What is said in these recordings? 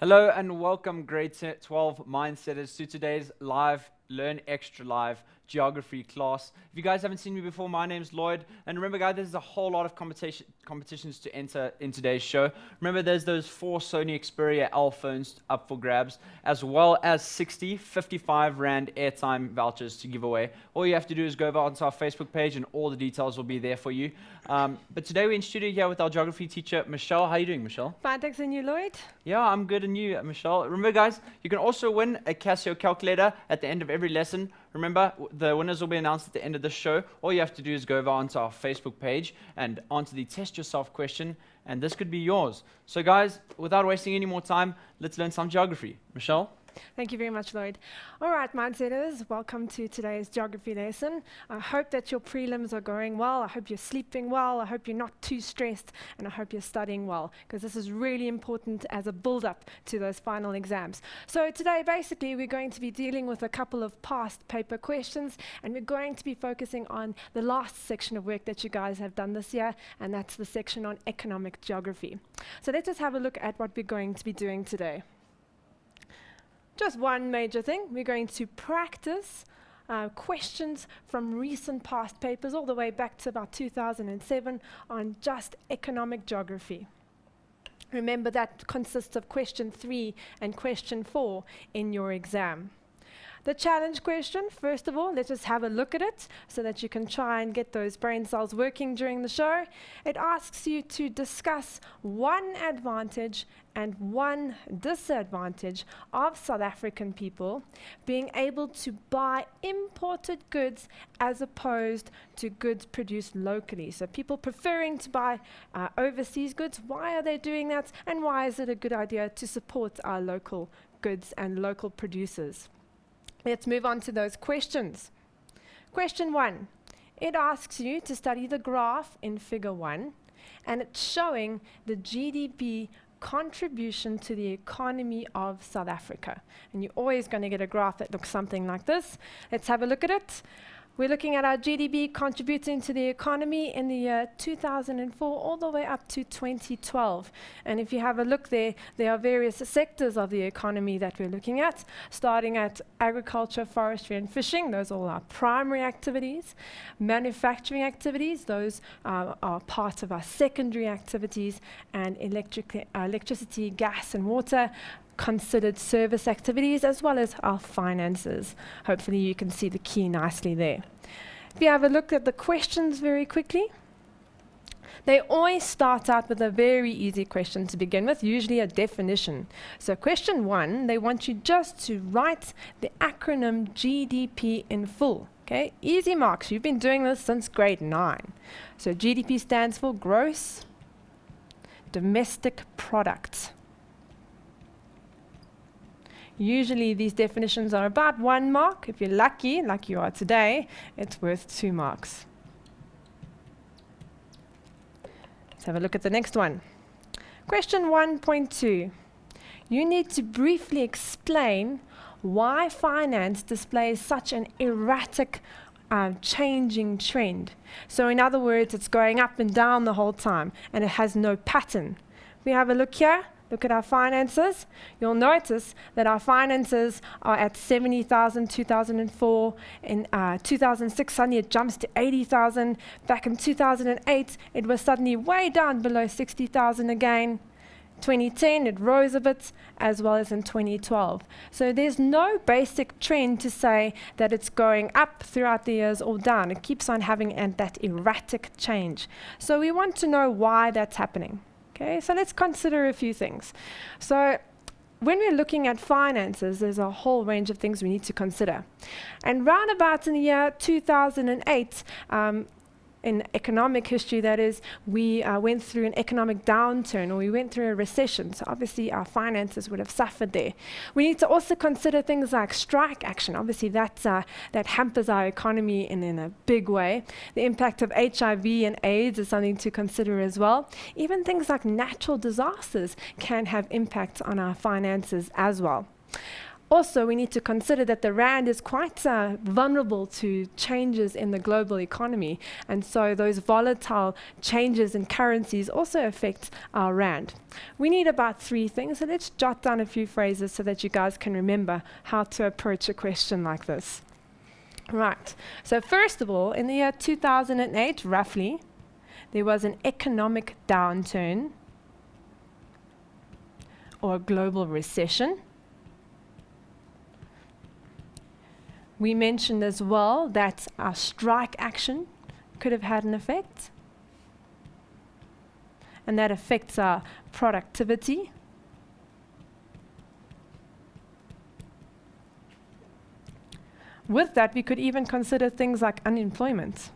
Hello and welcome grade 12 Mindsetters to today's live Learn Extra Live geography class. If you guys haven't seen me before, my name's Lloyd, and remember guys, there's a whole lot of competitions to enter in today's show. Remember, there's those 4 Sony Xperia L phones up for grabs, as well as 55 Rand airtime vouchers to give away. All you have to do is go over onto our Facebook page and all the details will be there for you. But today we're in studio here with our geography teacher, Michelle. How are you doing, Michelle? Fine, thanks, and you, Lloyd? Yeah, I'm good, and you, Michelle? Remember guys, you can also win a Casio calculator at the end of every lesson. Remember, the winners will be announced at the end of the show. All you have to do is go over onto our Facebook page and answer the test yourself question, and this could be yours. So guys, without wasting any more time, let's learn some geography. Michelle? Thank you very much, Lloyd. All right, Mindsetters, welcome to today's geography lesson. I hope that your prelims are going well. I hope you're sleeping well. I hope you're not too stressed, and I hope you're studying well, because this is really important as a build-up to those final exams. So today, basically, we're going to be dealing with a couple of past paper questions, and we're going to be focusing on the last section of work that you guys have done this year, and that's the section on economic geography. So let's just have a look at what we're going to be doing today. Just one major thing, we're going to practice questions from recent past papers all the way back to about 2007 on just economic geography. Remember, that consists of question 3 and question 4 in your exam. The challenge question, first of all, let's just have a look at it so that you can try and get those brain cells working during the show. It asks you to discuss one advantage and one disadvantage of South African people being able to buy imported goods as opposed to goods produced locally. So people preferring to buy overseas goods, why are they doing that? And why is it a good idea to support our local goods and local producers? Let's move on to those questions. Question 1, it asks you to study the graph in figure 1, and it's showing the GDP contribution to the economy of South Africa. And you're always going to get a graph that looks something like this. Let's have a look at it. We're looking at our GDP contributing to the economy in the year 2004 all the way up to 2012. And if you have a look there, there are various sectors of the economy that we're looking at, starting at agriculture, forestry, and fishing. Those are all our primary activities. Manufacturing activities, those are part of our secondary activities, and electricity, gas, and water, considered service activities, as well as our finances. Hopefully you can see the key nicely there. If you have a look at the questions very quickly, they always start out with a very easy question to begin with, usually a definition. So question 1, they want you just to write the acronym GDP in full. Okay, easy marks. You've been doing this since grade 9. So GDP stands for Gross Domestic Product. Usually these definitions are about 1 mark. If you're lucky, like you are today, it's worth 2 marks. Let's have a look at the next one. Question 1.2. You need to briefly explain why finance displays such an erratic changing trend. So in other words, it's going up and down the whole time, and it has no pattern. We have a look here. Look at our finances. You'll notice that our finances are at 70,000, 2004. In 2006, suddenly it jumps to 80,000. Back in 2008, it was suddenly way down below 60,000 again. 2010, it rose a bit, as well as in 2012. So there's no basic trend to say that it's going up throughout the years or down. It keeps on having that erratic change. So we want to know why that's happening. Okay, so let's consider a few things. So when we're looking at finances, there's a whole range of things we need to consider. And round about in the year 2008, in economic history, that is, we went through an economic downturn, or we went through a recession. So obviously our finances would have suffered there. We need to also consider things like strike action. Obviously that hampers our economy in a big way. The impact of HIV and AIDS is something to consider as well. Even things like natural disasters can have impacts on our finances as well. Also, we need to consider that the rand is quite vulnerable to changes in the global economy, and so those volatile changes in currencies also affect our rand. We need about 3 things, so let's jot down a few phrases so that you guys can remember how to approach a question like this. Right, so first of all, in the year 2008, roughly, there was an economic downturn or a global recession. We mentioned as well that our strike action could have had an effect, and that affects our productivity. With that, we could even consider things like unemployment.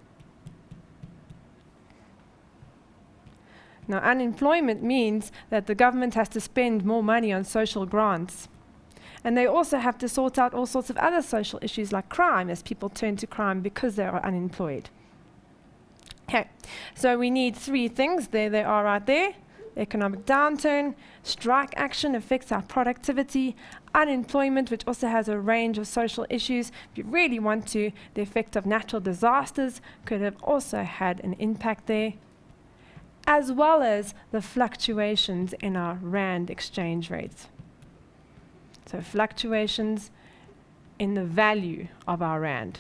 Now, unemployment means that the government has to spend more money on social grants. And they also have to sort out all sorts of other social issues like crime, as people turn to crime because they are unemployed. Okay, so we need 3 things. There they are right there. Economic downturn, strike action affects our productivity, unemployment, which also has a range of social issues. If you really want to, the effect of natural disasters could have also had an impact there, as well as the fluctuations in our rand exchange rates. So fluctuations in the value of our rand.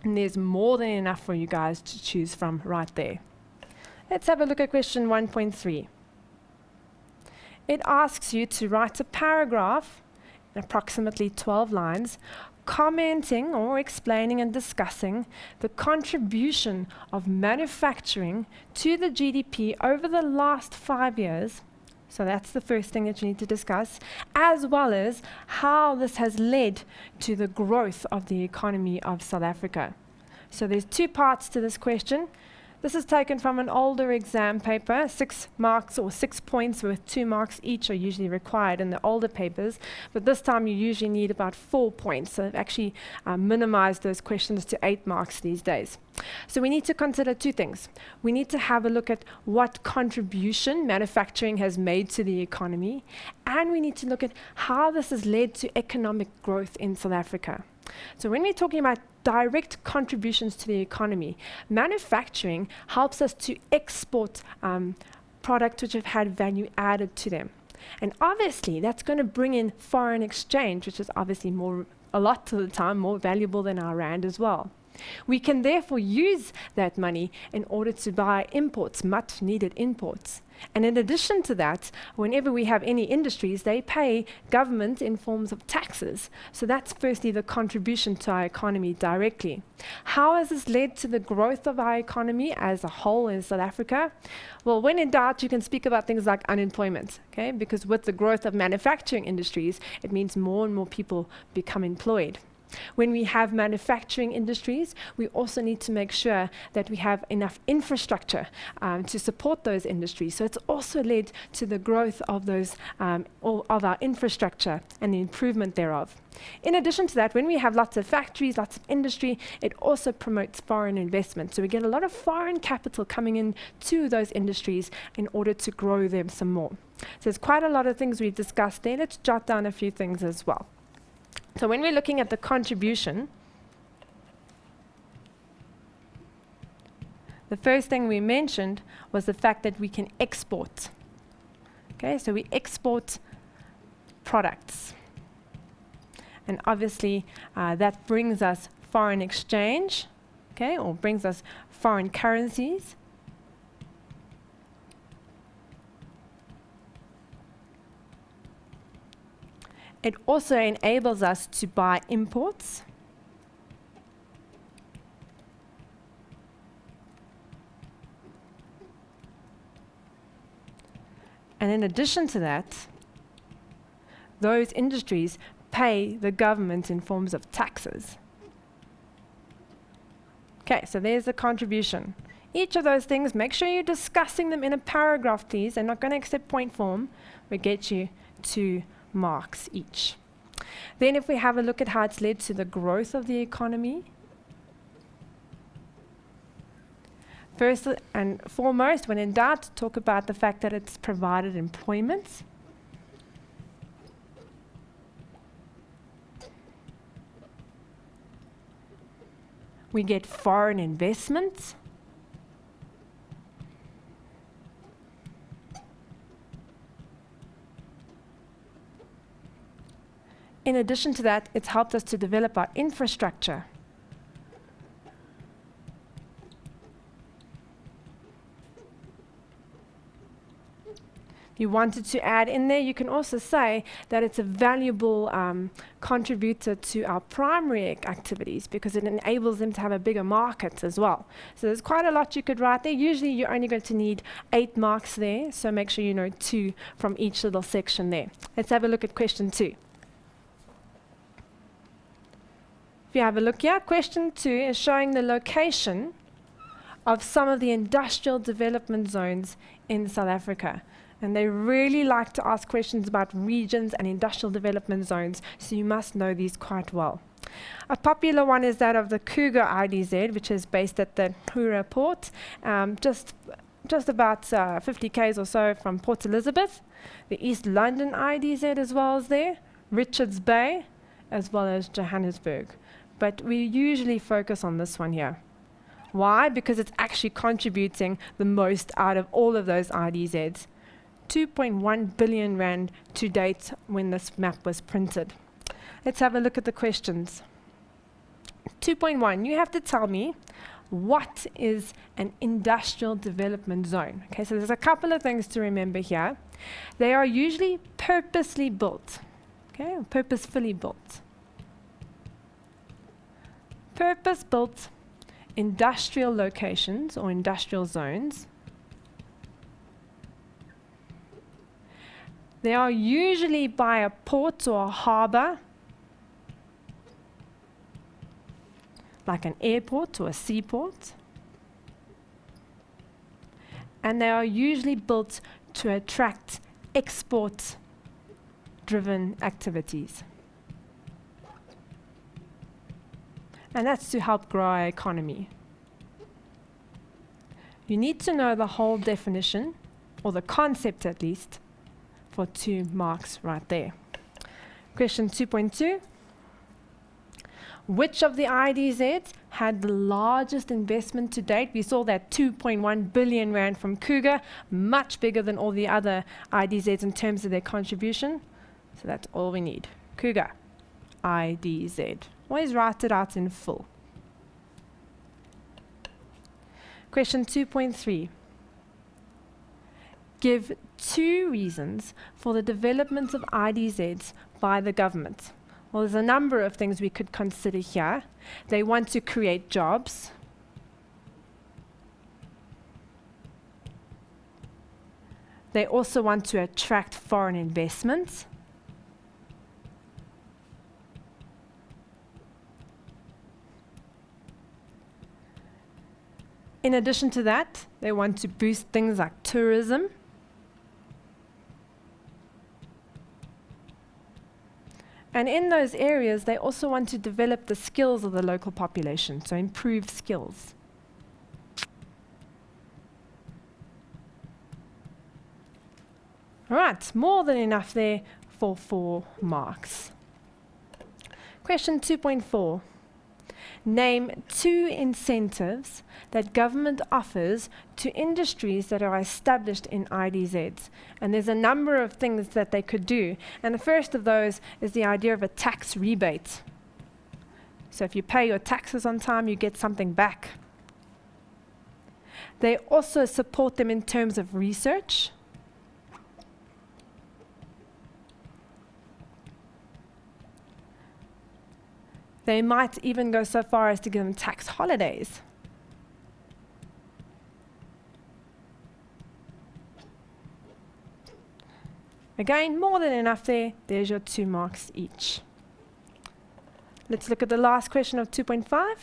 And there's more than enough for you guys to choose from right there. Let's have a look at question 1.3. It asks you to write a paragraph, in approximately 12 lines, commenting or explaining and discussing the contribution of manufacturing to the GDP over the last 5 years. So that's the first thing that you need to discuss, as well as how this has led to the growth of the economy of South Africa. So there's 2 parts to this question. This is taken from an older exam paper. 6 marks or 6 points with 2 marks each are usually required in the older papers, but this time you usually need about 4 points. So they've actually minimized those questions to 8 marks these days. So we need to consider 2 things. We need to have a look at what contribution manufacturing has made to the economy, and we need to look at how this has led to economic growth in South Africa. So when we're talking about direct contributions to the economy, manufacturing helps us to export products which have had value added to them. And obviously that's going to bring in foreign exchange, which is obviously a lot of the time more valuable than our rand as well. We can therefore use that money in order to buy imports, much needed imports. And in addition to that, whenever we have any industries, they pay government in forms of taxes. So that's firstly the contribution to our economy directly. How has this led to the growth of our economy as a whole in South Africa? Well, when in doubt, you can speak about things like unemployment, okay? Because with the growth of manufacturing industries, it means more and more people become employed. When we have manufacturing industries, we also need to make sure that we have enough infrastructure to support those industries. So it's also led to the growth of those of our infrastructure and the improvement thereof. In addition to that, when we have lots of factories, lots of industry, it also promotes foreign investment. So we get a lot of foreign capital coming in to those industries in order to grow them some more. So there's quite a lot of things we've discussed there. Let's jot down a few things as well. So when we're looking at the contribution, the first thing we mentioned was the fact that we can export. Okay, so we export products. And obviously that brings us foreign exchange, okay, or brings us foreign currencies. It also enables us to buy imports. And in addition to that, those industries pay the government in forms of taxes. Okay, so there's the contribution. Each of those things, make sure you're discussing them in a paragraph, please. They're not going to accept point form. We get you 2 marks each. Then if we have a look at how it's led to the growth of the economy, first and foremost, when in doubt, talk about the fact that it's provided employment. We get foreign investment. In addition to that, it's helped us to develop our infrastructure. You wanted to add in there, you can also say that it's a valuable contributor to our primary activities because it enables them to have a bigger market as well. So there's quite a lot you could write there. Usually you're only going to need 8 marks there, so make sure you know 2 from each little section there. Let's have a look at question 2. If you have a look here, question 2 is showing the location of some of the industrial development zones in South Africa. And they really like to ask questions about regions and industrial development zones, so you must know these quite well. A popular one is that of the Kruger IDZ, which is based at the Hura port, just about 50 k's or so from Port Elizabeth. The East London IDZ as well as there, Richards Bay, as well as Johannesburg. But we usually focus on this one here. Why? Because it's actually contributing the most out of all of those IDZs. 2.1 billion rand to date when this map was printed. Let's have a look at the questions. 2.1, you have to tell me what is an industrial development zone. Okay, so there's a couple of things to remember here. They are usually purposely built, okay, or purposefully built. Purpose-built industrial locations or industrial zones. They are usually by a port or a harbour, like an airport or a seaport. And they are usually built to attract export-driven activities. And that's to help grow our economy. You need to know the whole definition, or the concept at least, for 2 marks right there. Question 2.2. Which of the IDZs had the largest investment to date? We saw that 2.1 billion rand from Kruger, much bigger than all the other IDZs in terms of their contribution. So that's all we need. Kruger, IDZ. Always write it out in full. Question 2.3. Give 2 reasons for the development of IDZs by the government. Well, there's a number of things we could consider here. They want to create jobs. They also want to attract foreign investment. In addition to that, they want to boost things like tourism. And in those areas, they also want to develop the skills of the local population, so improve skills. All right, more than enough there for 4 marks. Question 2.4. Name 2 incentives that government offers to industries that are established in IDZs. And there's a number of things that they could do. And the first of those is the idea of a tax rebate. So if you pay your taxes on time, you get something back. They also support them in terms of research. They might even go so far as to give them tax holidays. Again, more than enough there. There's your 2 marks each. Let's look at the last question of 2.5.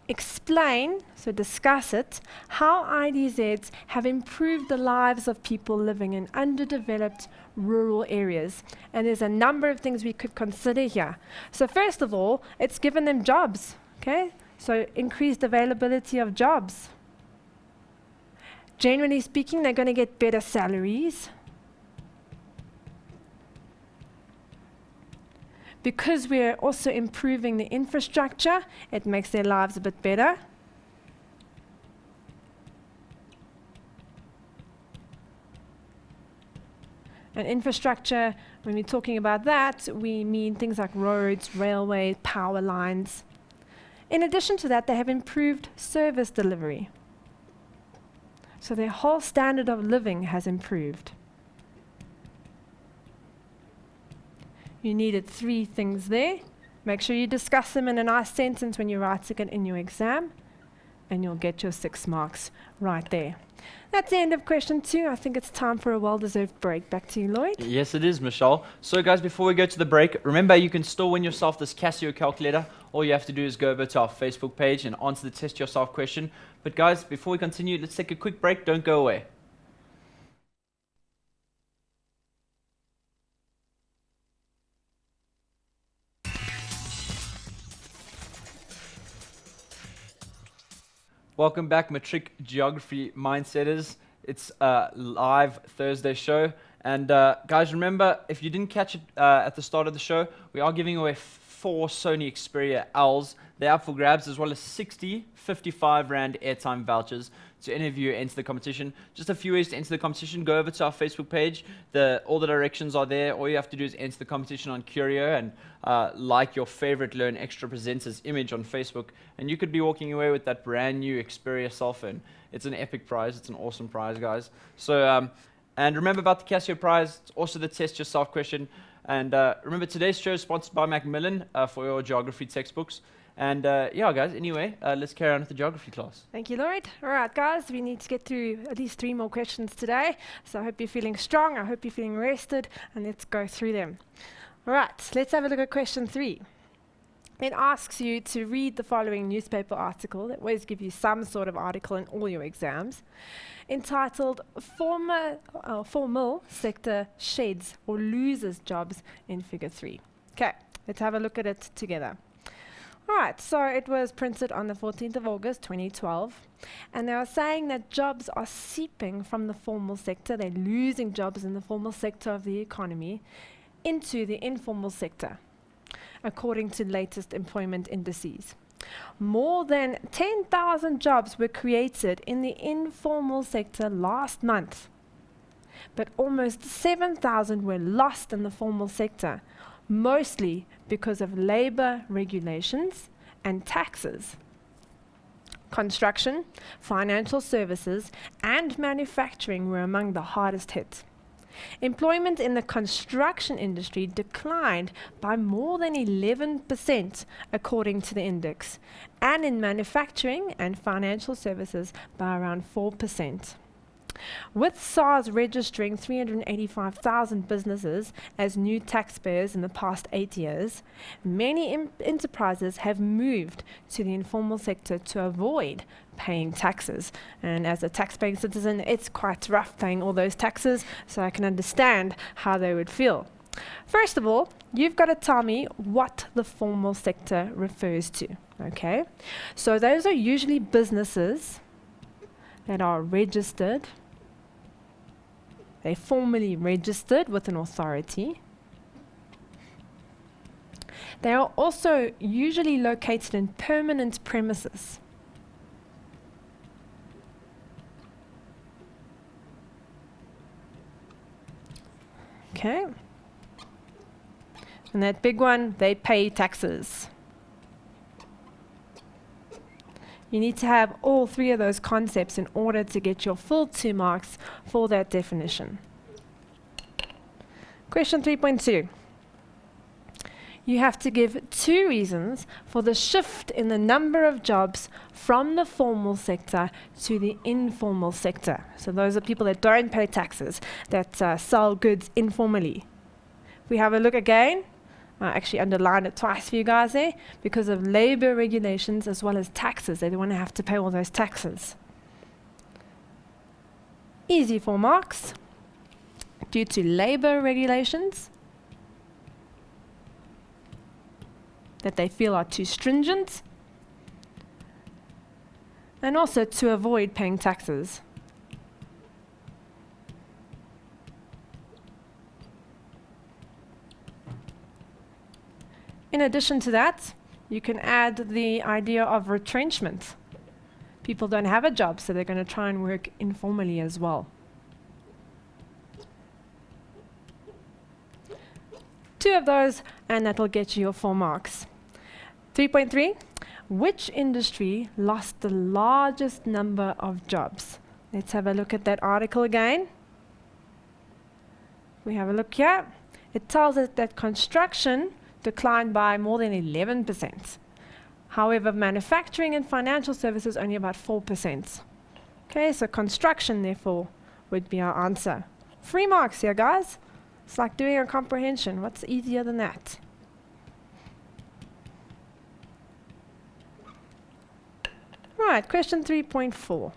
Explain, so discuss it, how IDZs have improved the lives of people living in underdeveloped rural areas. And there's a number of things we could consider here. So first of all, it's given them jobs, okay? So increased availability of jobs. Generally speaking, they're going to get better salaries. because we're also improving the infrastructure, it makes their lives a bit better. And infrastructure, when we're talking about that, we mean things like roads, railways, power lines. In addition to that, they have improved service delivery. So their whole standard of living has improved. You needed 3 things there. Make sure you discuss them in a nice sentence when you're writing it in your exam, and you'll get your 6 marks right there. That's the end of question 2. I think it's time for a well-deserved break. Back to you, Lloyd. Yes, it is, Michelle. So guys, before we go to the break, remember you can still win yourself this Casio calculator. All you have to do is go over to our Facebook page and answer the test yourself question. But guys, before we continue, let's take a quick break. Don't go away. Welcome back, Matric Geography Mindsetters. It's a live Thursday show. And guys, remember, if you didn't catch it at the start of the show, we are giving away 4 Sony Xperia Ls. They're up for grabs, as well as 60 55 Rand airtime vouchers to any of you who enter the competition. Just a few ways to enter the competition. Go over to our Facebook page. All the directions are there. All you have to do is enter the competition on Curio and like your favorite Learn Extra Presenters image on Facebook. And you could be walking away with that brand new Xperia cell phone. It's an epic prize. It's an awesome prize, guys. So, and remember about the Casio prize. It's also the test yourself question. And remember, today's show is sponsored by Macmillan for your geography textbooks. And yeah, guys, anyway, let's carry on with the geography class. Thank you, Lloyd. All right, guys, we need to get through at least 3 more questions today. So I hope you're feeling strong. I hope you're feeling rested. And let's go through them. All right, let's have a look at question 3. It asks you to read the following newspaper article. They always give you some sort of article in all your exams, entitled Formal Sector Sheds or Loses Jobs in Figure 3. Okay, let's have a look at it together. All right, so it was printed on the 14th of August 2012, and they are saying that jobs are seeping from the formal sector. They're losing jobs in the formal sector of the economy into the informal sector, according to latest employment indices. More than 10,000 jobs were created in the informal sector last month, but almost 7,000 were lost in the formal sector, mostly because of labor regulations and taxes. Construction, financial services, and manufacturing were among the hardest hit. Employment in the construction industry declined by more than 11%, according to the index, and in manufacturing and financial services by around 4%. With SARS registering 385,000 businesses as new taxpayers in the past 8 years, many enterprises have moved to the informal sector to avoid paying taxes. And as a tax-paying citizen, it's quite rough paying all those taxes, so I can understand how they would feel. First of all, you've got to tell me what the formal sector refers to, okay? So those are usually businesses that are registered. They're formally registered with an authority. They are also usually located in permanent premises. Okay. And that big one, they pay taxes. You need to have all 3 of those concepts in order to get your full 2 marks for that definition. Question 3.2. You have to give 2 reasons for the shift in the number of jobs from the formal sector to the informal sector. So those are people that don't pay taxes, that sell goods informally. If we have a look again, I actually underlined it twice for you guys there, because of labor regulations as well as taxes. They don't want to have to pay all those taxes. Easy 4 marks. Due to labor regulations that they feel are too stringent, and also to avoid paying taxes. In addition to that, you can add the idea of retrenchment. People don't have a job, so they're going to try and work informally as well. 2 of those, and that'll get you your 4 marks. 3.3, which industry lost the largest number of jobs? Let's have a look at that article again. We have a look here. It tells us that construction declined by more than 11%. However, manufacturing and financial services only about 4%. Okay, so construction, therefore, would be our answer. 3 marks here, guys. It's like doing a comprehension. What's easier than that? Right, question 3.4.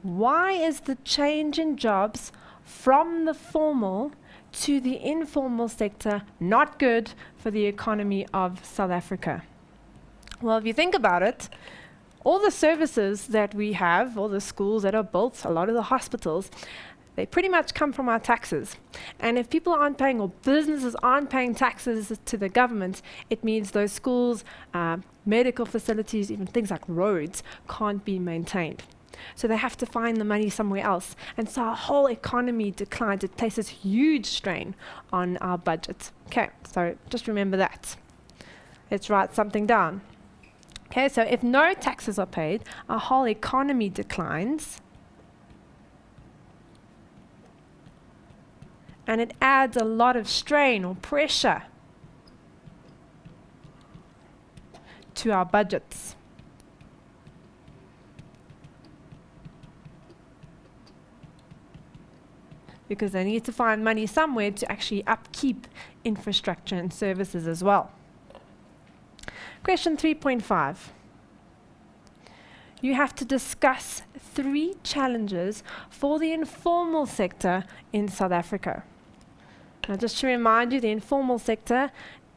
Why is the change in jobs from the formal to the informal sector not good for the economy of South Africa? Well, if you think about it, all the services that we have, all the schools that are built, a lot of the hospitals, they pretty much come from our taxes. And if people aren't paying, or businesses aren't paying taxes to the government, it means those schools, medical facilities, even things like roads, can't be maintained. So they have to find the money somewhere else. And so our whole economy declines. It places huge strain on our budget. Okay, so just remember that. Let's write something down. Okay, so if no taxes are paid, our whole economy declines. And it adds a lot of strain or pressure to our budgets. Because they need to find money somewhere to actually upkeep infrastructure and services as well. Question 3.5. You have to discuss 3 challenges for the informal sector in South Africa. Now, just to remind you, the informal sector,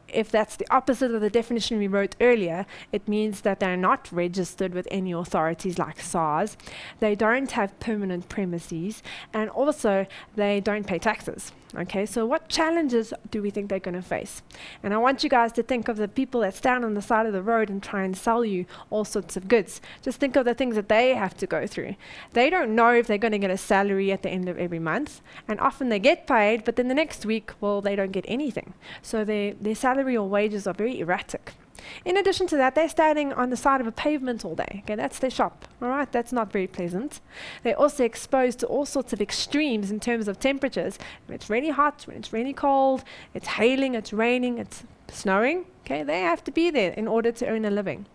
if that's the opposite of the definition we wrote earlier, it means that they're not registered with any authorities like SARS. They don't have permanent premises, and also they don't pay taxes. Okay, so what challenges do we think they're going to face? And I want you guys to think of the people that stand on the side of the road and try and sell you all sorts of goods. Just think of the things that they have to go through. They don't know if they're going to get a salary at the end of every month, and often they get paid, but then the next week, well, they don't get anything. So their salary or wages are very erratic. In addition to that, they're standing on the side of a pavement all day. Okay, that's their shop. All right, that's not very pleasant. They're also exposed to all sorts of extremes in terms of temperatures. When it's really hot, when it's really cold, it's hailing, it's raining, it's snowing. Okay, they have to be there in order to earn a living.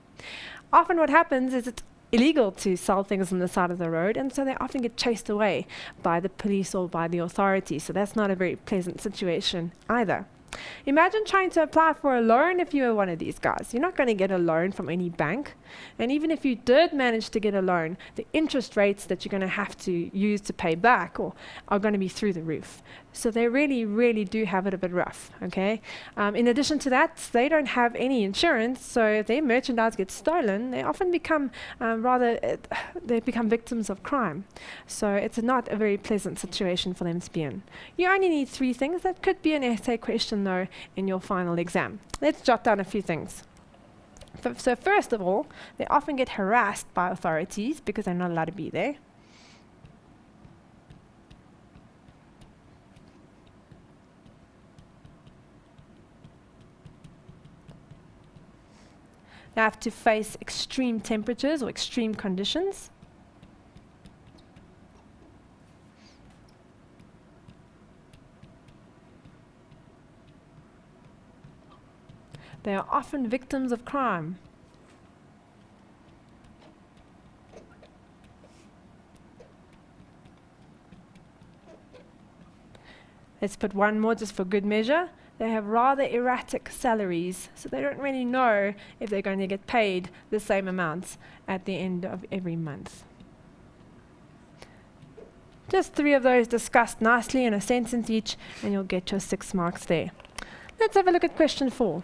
Often what happens is it's illegal to sell things on the side of the road, and so they often get chased away by the police or by the authorities. So that's not a very pleasant situation either. Imagine trying to apply for a loan if you were one of these guys. You're not going to get a loan from any bank. And even if you did manage to get a loan, the interest rates that you're going to have to use to pay back are going to be through the roof. So they really, really do have it a bit rough. Okay. In addition to that, they don't have any insurance. So if their merchandise gets stolen, they often become they become victims of crime. So it's not a very pleasant situation for them to be in. You only need 3 things. That could be an essay question, though, in your final exam. Let's jot down a few things. So first of all, they often get harassed by authorities because they're not allowed to be there. They have to face extreme temperatures or extreme conditions. They are often victims of crime. Let's put one more just for good measure. They have rather erratic salaries, so they don't really know if they're going to get paid the same amounts at the end of every month. Just 3 of those discussed nicely in a sentence each, and you'll get your 6 marks there. Let's have a look at question 4.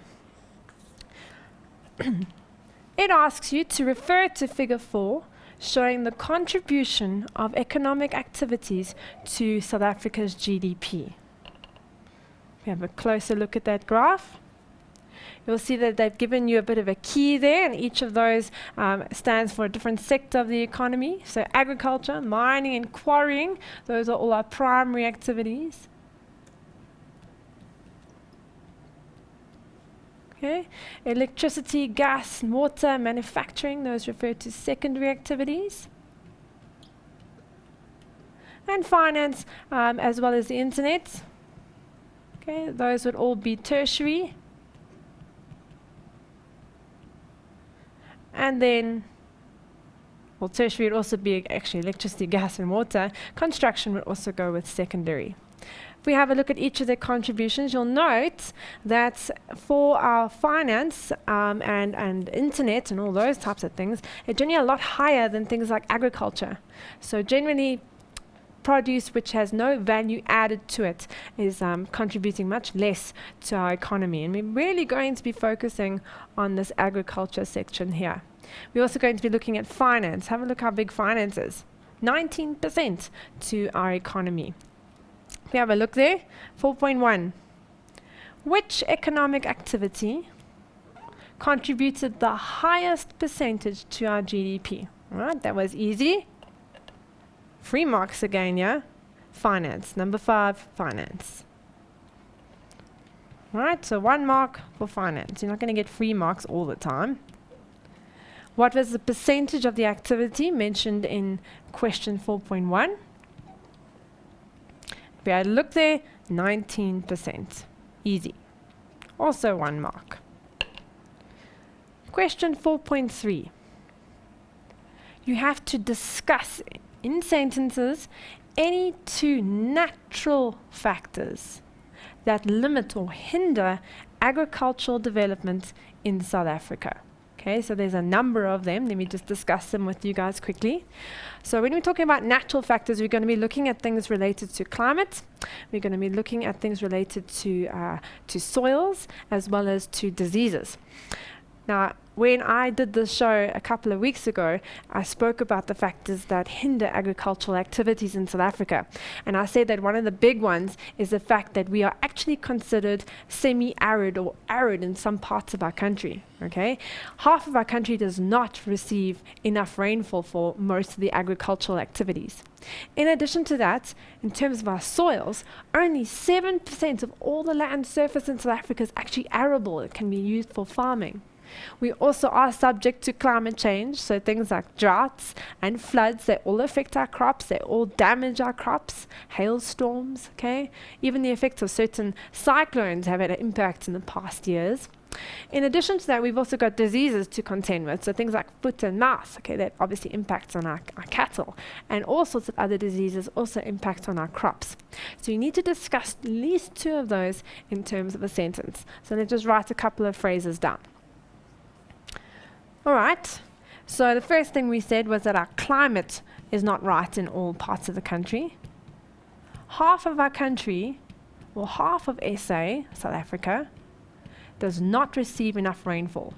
It asks you to refer to figure 4, showing the contribution of economic activities to South Africa's GDP. We have a closer look at that graph. You'll see that they've given you a bit of a key there, and each of those stands for a different sector of the economy. So agriculture, mining and quarrying, those are all our primary activities. Okay. Electricity, gas, and water, manufacturing, those refer to secondary activities. And finance, as well as the internet. Okay, those would all be tertiary. And then, well, tertiary would also be actually electricity, gas, and water. Construction would also go with secondary. If we have a look at each of their contributions, you'll note that for our finance and internet and all those types of things, it's generally a lot higher than things like agriculture. So generally, produce which has no value added to it is contributing much less to our economy. And we're really going to be focusing on this agriculture section here. We're also going to be looking at finance. Have a look how big finance is. 19% to our economy. We have a look there. 4.1. Which economic activity contributed the highest percentage to our GDP? All right, that was easy. 3 marks again, yeah? Finance. Number 5, finance. All right, so 1 mark for finance. You're not going to get 3 marks all the time. What was the percentage of the activity mentioned in question 4.1? We had a look there, 19%. Easy. Also 1 mark. Question 4.3. You have to discuss in sentences any 2 natural factors that limit or hinder agricultural development in South Africa. Okay, so there's a number of them. Let me just discuss them with you guys quickly. So when we're talking about natural factors, we're going to be looking at things related to climate. We're going to be looking at things related to soils as well as to diseases. Now, when I did this show a couple of weeks ago, I spoke about the factors that hinder agricultural activities in South Africa. And I said that one of the big ones is the fact that we are actually considered semi-arid or arid in some parts of our country. Okay? Half of our country does not receive enough rainfall for most of the agricultural activities. In addition to that, in terms of our soils, only 7% of all the land surface in South Africa is actually arable. It can be used for farming. We also are subject to climate change, so things like droughts and floods, they all affect our crops, they all damage our crops, hailstorms, okay? Even the effects of certain cyclones have had an impact in the past years. In addition to that, we've also got diseases to contend with, so things like foot and mouth, okay, that obviously impacts on our cattle, and all sorts of other diseases also impact on our crops. So you need to discuss at least 2 of those in terms of a sentence. So let's just write a couple of phrases down. All right, so the first thing we said was that our climate is not right in all parts of the country. Half of our country, or half of SA, South Africa, does not receive enough rainfall.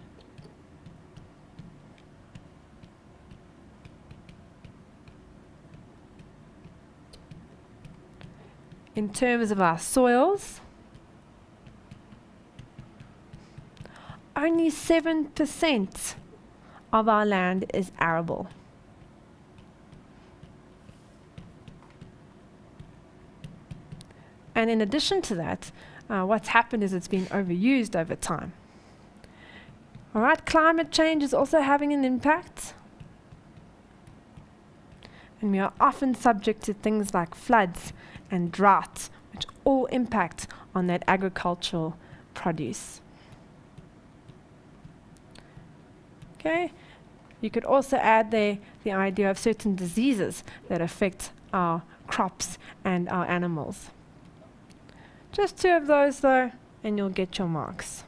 In terms of our soils, only 7% of our land is arable. And in addition to that, what's happened is it's been overused over time. All right, climate change is also having an impact. And we are often subject to things like floods and droughts, which all impact on that agricultural produce. Okay. You could also add there the idea of certain diseases that affect our crops and our animals. Just 2 of those though, and you'll get your marks.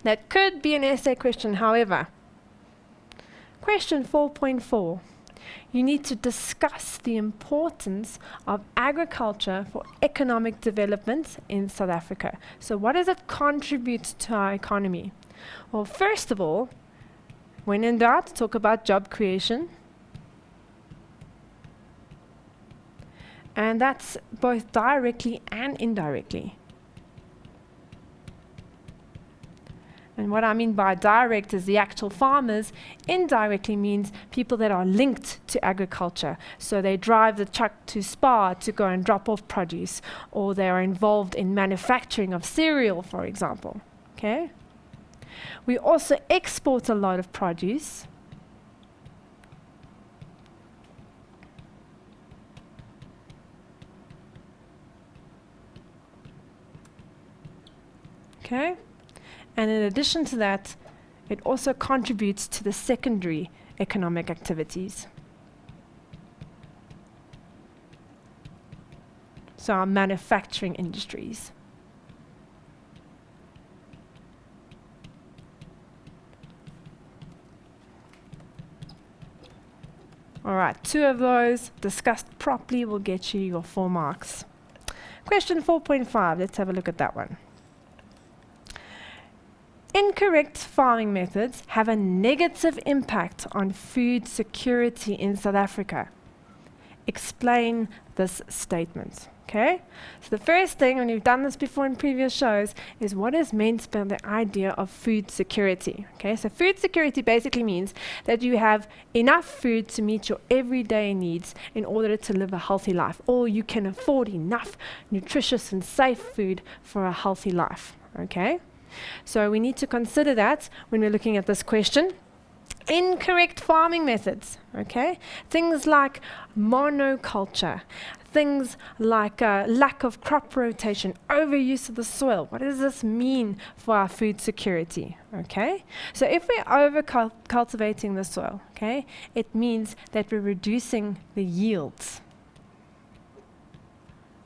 That could be an essay question, however. Question 4.4. You need to discuss the importance of agriculture for economic development in South Africa. So what does it contribute to our economy? Well, first of all, when in doubt, talk about job creation. And that's both directly and indirectly. And what I mean by direct is the actual farmers. Indirectly means people that are linked to agriculture. So they drive the truck to Spa to go and drop off produce, or they are involved in manufacturing of cereal, for example. Okay? We also export a lot of produce. Okay? And in addition to that, it also contributes to the secondary economic activities. So our manufacturing industries. All right, 2 of those discussed properly will get you your 4 marks. Question 4.5, let's have a look at that one. Incorrect farming methods have a negative impact on food security in South Africa. Explain this statement. Okay? So the first thing, and we've done this before in previous shows, is what is meant by the idea of food security. Okay? So food security basically means that you have enough food to meet your everyday needs in order to live a healthy life, or you can afford enough nutritious and safe food for a healthy life. Okay? So we need to consider that when we're looking at this question. Incorrect farming methods, okay? Things like monoculture, things like lack of crop rotation, overuse of the soil. What does this mean for our food security, okay? So if we're over-cultivating the soil, okay, it means that we're reducing the yields,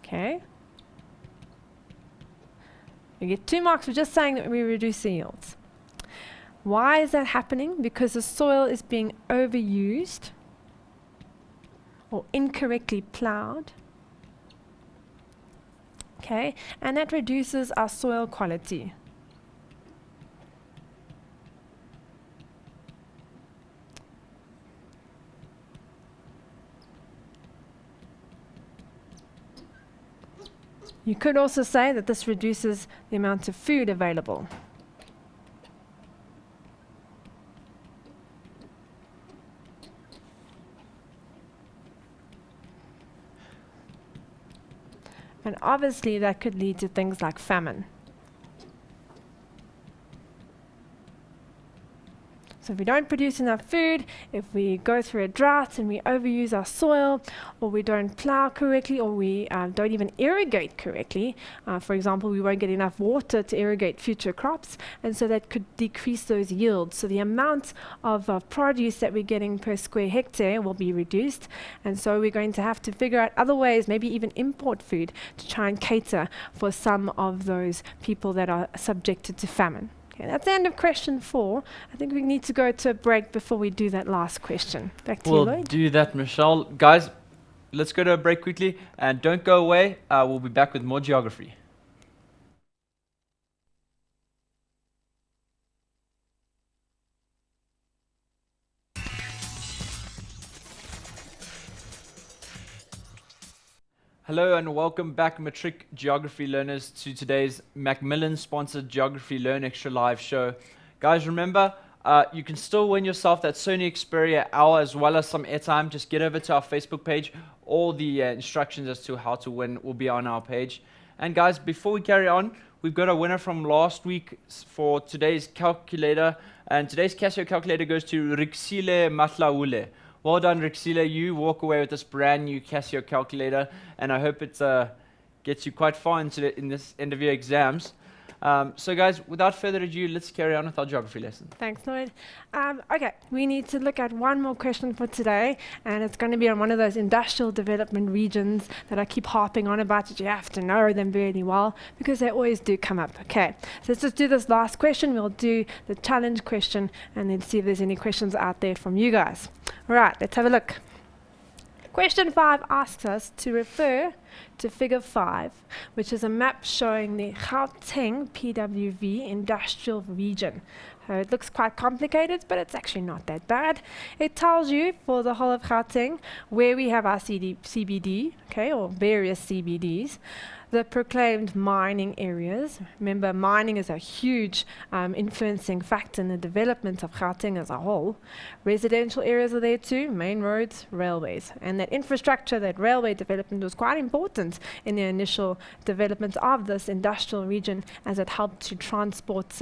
okay? You get 2 marks for just saying that we reduce the yields. Why is that happening? Because the soil is being overused or incorrectly plowed. Okay, and that reduces our soil quality. You could also say that this reduces the amount of food available. And obviously that could lead to things like famine. So if we don't produce enough food, if we go through a drought and we overuse our soil, or we don't plow correctly, or we don't even irrigate correctly, for example, we won't get enough water to irrigate future crops, and so that could decrease those yields. So the amount of produce that we're getting per square hectare will be reduced, and so we're going to have to figure out other ways, maybe even import food, to try and cater for some of those people that are subjected to famine. Okay, that's the end of question 4. I think we need to go to a break before we do that last question. Back to you, Lloyd. We'll do that, Michelle. Guys, let's go to a break quickly, and don't go away. We'll be back with more geography. Hello and welcome back, Matric Geography learners, to today's Macmillan-sponsored Geography Learn Extra Live show. Guys, remember, you can still win yourself that Sony Xperia hour as well as some airtime. Just get over to our Facebook page. All the instructions as to how to win will be on our page. And guys, before we carry on, we've got a winner from last week for today's calculator. And today's Casio calculator goes to Rixile Matlaule. Well done, Rixile. You walk away with this brand new Casio calculator, and I hope it gets you quite far in this end of year exams. So guys, without further ado, let's carry on with our geography lesson. Thanks, Lloyd. Okay, we need to look at one more question for today, and it's going to be on one of those industrial development regions that I keep harping on about, that you have to know them really well, because they always do come up. Okay, so let's just do this last question. We'll do the challenge question, and then see if there's any questions out there from you guys. All right, let's have a look. Question 5 asks us to refer to Figure 5, which is a map showing the Gauteng PWV industrial region. It looks quite complicated, but it's actually not that bad. It tells you for the whole of Gauteng where we have our CBD, okay, or various CBDs. the proclaimed mining areas. Remember, mining is a huge influencing factor in the development of Gauteng as a whole. Residential areas are there too, main roads, railways. And that infrastructure, that railway development was quite important in the initial development of this industrial region, as it helped to transport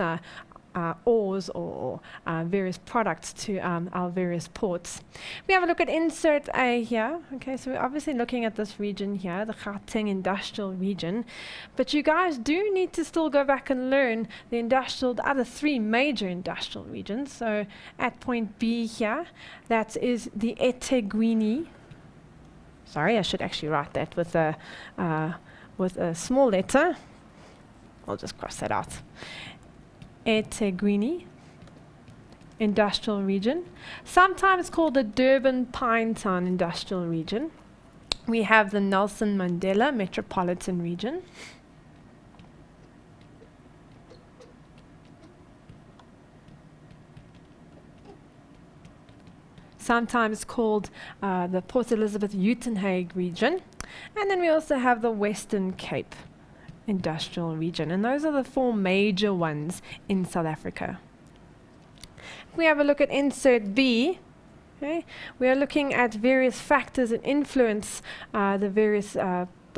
ores or various products to our various ports. We have a look at insert A here. Okay, so we're obviously looking at this region here, the Gauteng industrial region. But you guys do need to still go back and learn the other three major industrial regions. So at point B here, that is the eThekwini. Sorry, I should actually write that with a small letter. I'll just cross that out. eThekwini industrial region, sometimes called the Durban Pinetown industrial region. We have the Nelson Mandela metropolitan region. Sometimes called the Port Elizabeth Uitenhage region. And then we also have the Western Cape industrial region, and those are the four major ones in South Africa. If we have a look at insert B, okay, we are looking at various factors that influence the various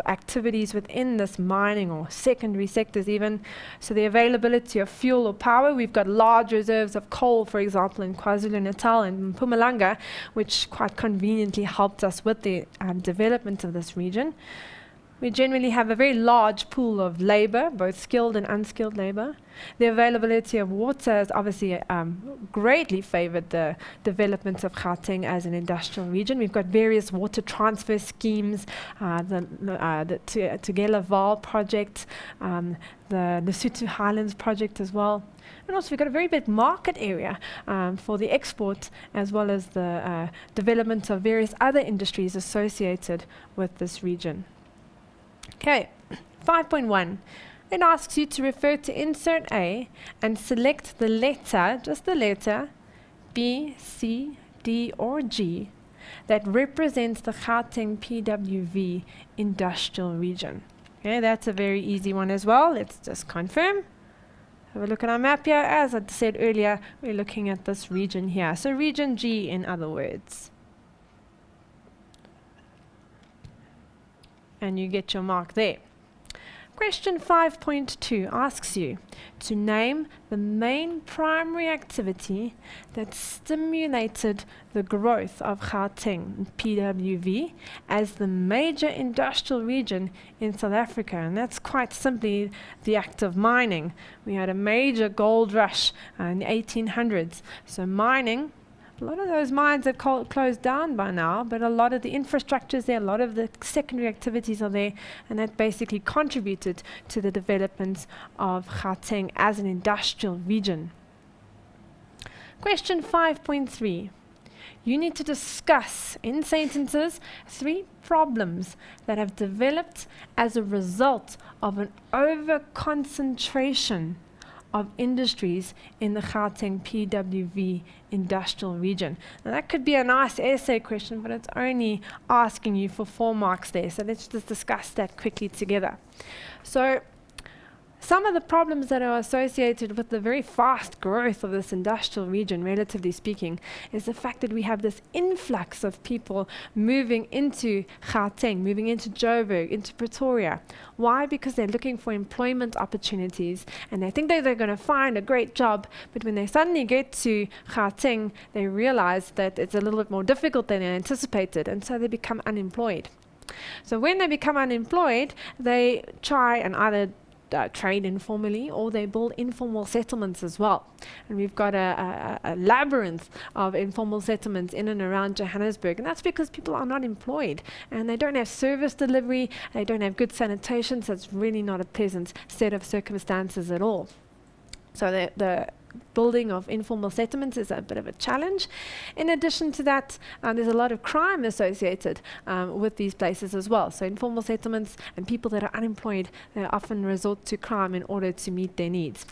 activities within this mining or secondary sectors even. So the availability of fuel or power, we've got large reserves of coal, for example, in KwaZulu-Natal and Mpumalanga, which quite conveniently helped us with the development of this region. We generally have a very large pool of labor, both skilled and unskilled labor. The availability of water has obviously greatly favored the development of Gauteng as an industrial region. We've got various water transfer schemes, the Tugela Vaal project, the Lesotho Highlands project as well. And also we've got a very big market area for the export, as well as the development of various other industries associated with this region. Okay, 5.1. It asks you to refer to insert A and select the letter, just the letter, B, C, D, or G that represents the Gauteng PWV industrial region. Okay, that's a very easy one as well. Let's just confirm. Have a look at our map here. As I said earlier, we're looking at this region here. So region G, in other words. And you get your mark there. Question 5.2 asks you to name the main primary activity that stimulated the growth of Gauteng PWV as the major industrial region in South Africa. And that's quite simply the act of mining. We had a major gold rush in the 1800s. So mining, a lot of those mines have closed down by now, but a lot of the infrastructure is there, a lot of the secondary activities are there, and that basically contributed to the development of Gauteng as an industrial region. Question 5.3. You need to discuss in sentences 3 problems that have developed as a result of an over-concentration of industries in the Gauteng PWV industrial region. Now that could be a nice essay question, but it's only asking you for 4 marks there. So let's just discuss that quickly together. So some of the problems that are associated with the very fast growth of this industrial region, relatively speaking, is the fact that we have this influx of people moving into Gauteng, moving into Joburg, into Pretoria. Why? Because they're looking for employment opportunities and they think that they're going to find a great job, but when they suddenly get to Gauteng, they realize that it's a little bit more difficult than they anticipated, and so they become unemployed. So when they become unemployed, they try and either trade informally, or they build informal settlements as well. And we've got a labyrinth of informal settlements in and around Johannesburg, and that's because people are not employed and they don't have service delivery, they don't have good sanitation, so it's really not a pleasant set of circumstances at all. So the building of informal settlements is a bit of a challenge. In addition to that, there's a lot of crime associated with these places as well. So informal settlements and people that are unemployed, they often resort to crime in order to meet their needs.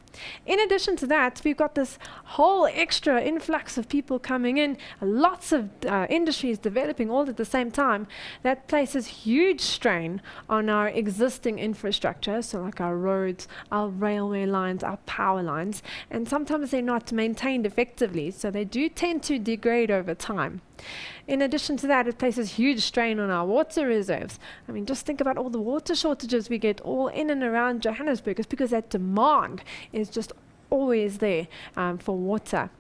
In addition to that, we've got this whole extra influx of people coming in, lots of industries developing all at the same time. That places huge strain on our existing infrastructure, so like our roads, our railway lines, our power lines, and sometimes they're not maintained effectively, so they do tend to degrade over time. In addition to that, it places huge strain on our water reserves. I mean, just think about all the water shortages we get all in and around Johannesburg. It's because that demand is just always there for water.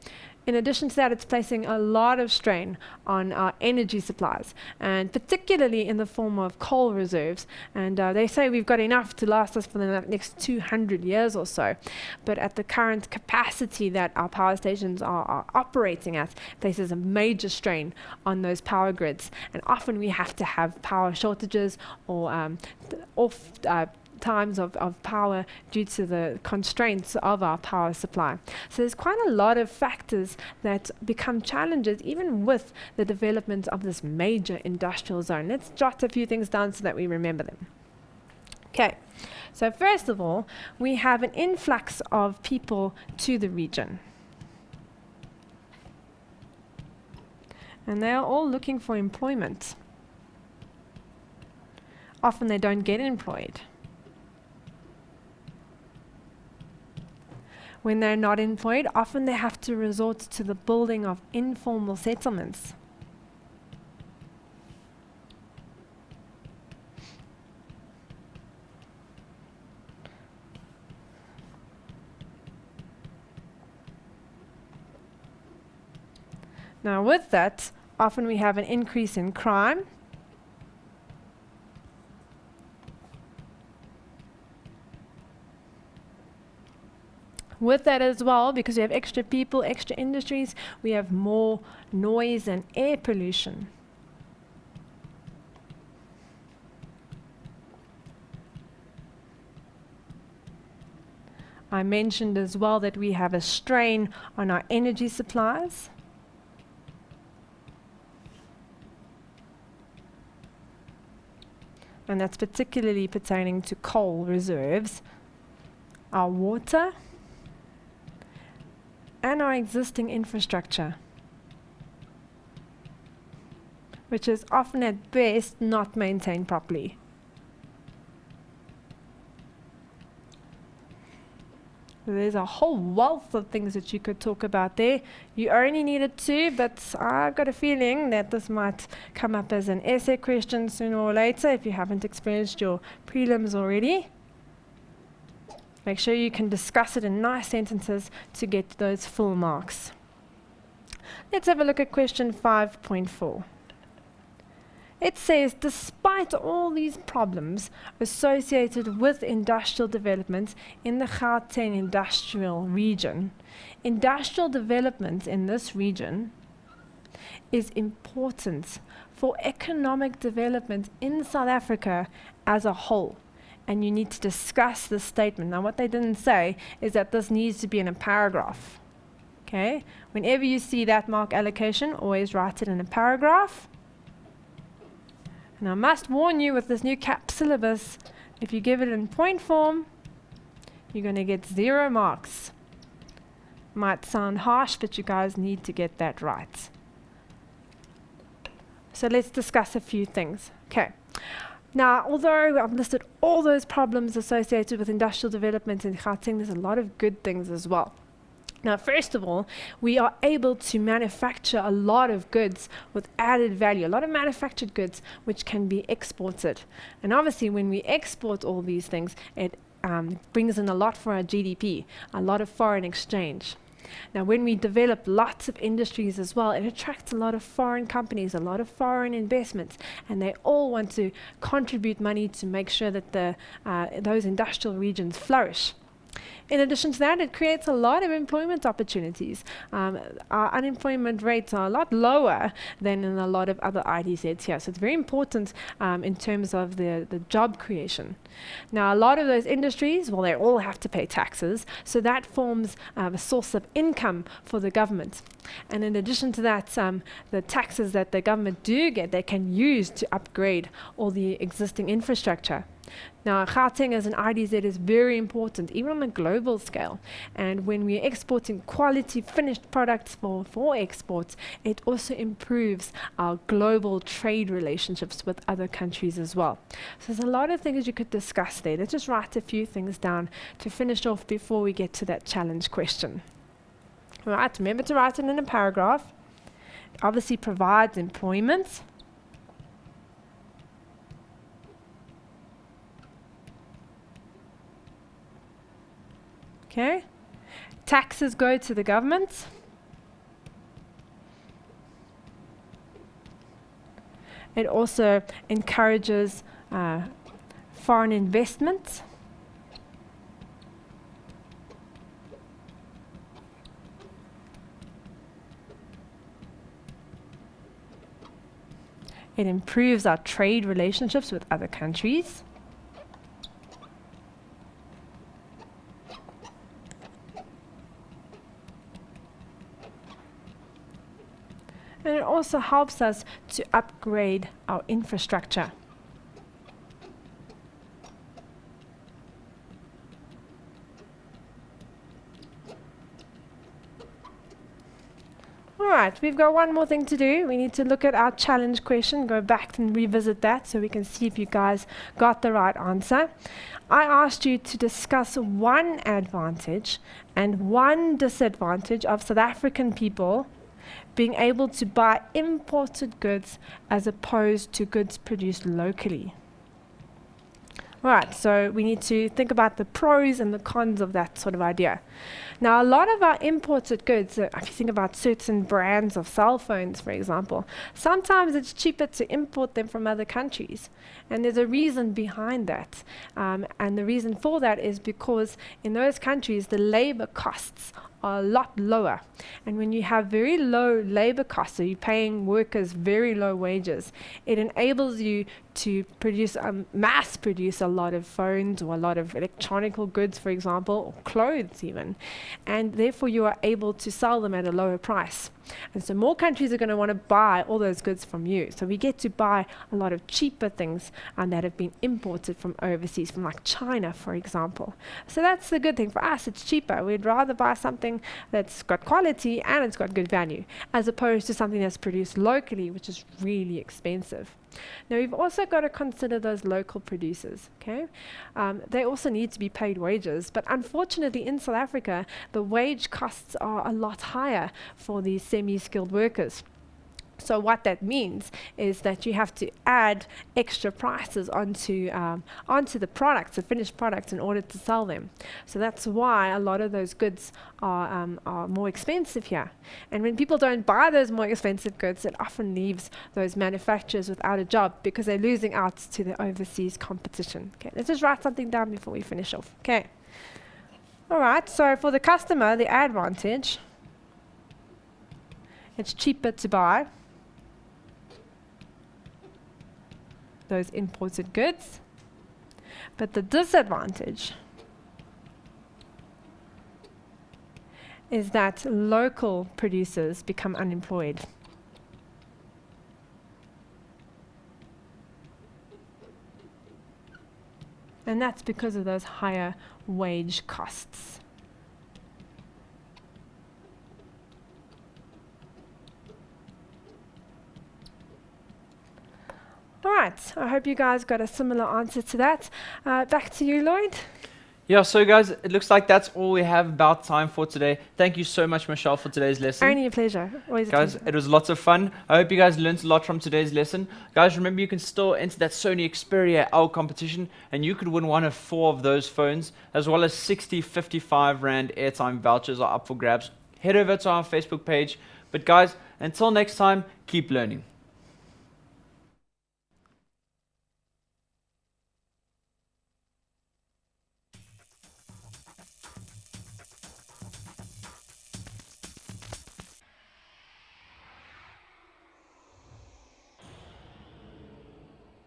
In addition to that, it's placing a lot of strain on our energy supplies, and particularly in the form of coal reserves. And they say we've got enough to last us for the next 200 years or so. But at the current capacity that our power stations are operating at, places a major strain on those power grids. And often we have to have power shortages or times of power due to the constraints of our power supply. So there's quite a lot of factors that become challenges even with the development of this major industrial zone. Let's jot a few things down so that we remember them. Okay, so first of all, we have an influx of people to the region. And they are all looking for employment. Often they don't get employed. When they're not employed, often they have to resort to the building of informal settlements. Now with that, often we have an increase in crime. With that as well, because we have extra people, extra industries, we have more noise and air pollution. I mentioned as well that we have a strain on our energy supplies. And that's particularly pertaining to coal reserves, our water, and our existing infrastructure, which is often at best not maintained properly. There's a whole wealth of things that you could talk about there. You only needed two, but I've got a feeling that this might come up as an essay question sooner or later if you haven't experienced your prelims already. Make sure you can discuss it in nice sentences to get those full marks. Let's have a look at question 5.4. It says, despite all these problems associated with industrial development in the Gauteng industrial region, industrial development in this region is important for economic development in South Africa as a whole. And you need to discuss this statement. Now, what they didn't say is that this needs to be in a paragraph. Okay? Whenever you see that mark allocation, always write it in a paragraph. And I must warn you with this new CAP syllabus, if you give it in point form, you're going to get 0 marks. Might sound harsh, but you guys need to get that right. So let's discuss a few things. Okay. Now, although I've listed all those problems associated with industrial development in Gauteng, there's a lot of good things as well. Now, first of all, we are able to manufacture a lot of goods with added value, a lot of manufactured goods which can be exported. And obviously, when we export all these things, it brings in a lot for our GDP, a lot of foreign exchange. Now, when we develop lots of industries as well, it attracts a lot of foreign companies, a lot of foreign investments, and they all want to contribute money to make sure that those industrial regions flourish. In addition to that, it creates a lot of employment opportunities. Our unemployment rates are a lot lower than in a lot of other IDZs here. So it's very important in terms of the job creation. Now, a lot of those industries, well, they all have to pay taxes. So that forms a source of income for the government. And in addition to that, the taxes that the government do get, they can use to upgrade all the existing infrastructure. Now, Gauteng as an IDZ is very important, even on a global scale. And when we're exporting quality finished products for exports, it also improves our global trade relationships with other countries as well. So there's a lot of things you could discuss there. Let's just write a few things down to finish off before we get to that challenge question. All right, remember to write it in a paragraph. It obviously provides employment. Okay, taxes go to the government. It also encourages foreign investment. It improves our trade relationships with other countries. And it also helps us to upgrade our infrastructure. All right, we've got one more thing to do. We need to look at our challenge question, go back and revisit that so we can see if you guys got the right answer. I asked you to discuss one advantage and one disadvantage of South African people being able to buy imported goods as opposed to goods produced locally. Right, so we need to think about the pros and the cons of that sort of idea. Now, a lot of our imported goods, if you think about certain brands of cell phones, for example, sometimes it's cheaper to import them from other countries. And there's a reason behind that. And the reason for that is because in those countries, the labor costs are a lot lower. And when you have very low labor costs, so you're paying workers very low wages, it enables you to produce, mass produce a lot of phones or a lot of electronical goods, for example, or clothes even. And therefore you are able to sell them at a lower price. And so more countries are going to want to buy all those goods from you. So we get to buy a lot of cheaper things that have been imported from overseas, from like China, for example. So that's the good thing for us. It's cheaper. We'd rather buy something that's got quality and it's got good value, as opposed to something that's produced locally, which is really expensive. Now, we've also got to consider those local producers, okay? They also need to be paid wages, but unfortunately in South Africa, the wage costs are a lot higher for these semi-skilled workers. So what that means is that you have to add extra prices onto the products, the finished products, in order to sell them. So that's why a lot of those goods are more expensive here. And when people don't buy those more expensive goods, it often leaves those manufacturers without a job because they're losing out to the overseas competition. Okay, let's just write something down before we finish off. Okay. All right, so for the customer, the advantage, it's cheaper to buy those imported goods. But the disadvantage is that local producers become unemployed. And that's because of those higher wage costs. All right, I hope you guys got a similar answer to that. Back to you, Lloyd. Yeah, so guys, it looks like that's all we have about time for today. Thank you so much, Michelle, for today's lesson. Only a pleasure. Always guys, a pleasure. It was lots of fun. I hope you guys learned a lot from today's lesson. Guys, remember you can still enter that Sony Xperia L competition, and you could win one of 4 of those phones, as well as 60 55 Rand airtime vouchers are up for grabs. Head over to our Facebook page. But guys, until next time, keep learning.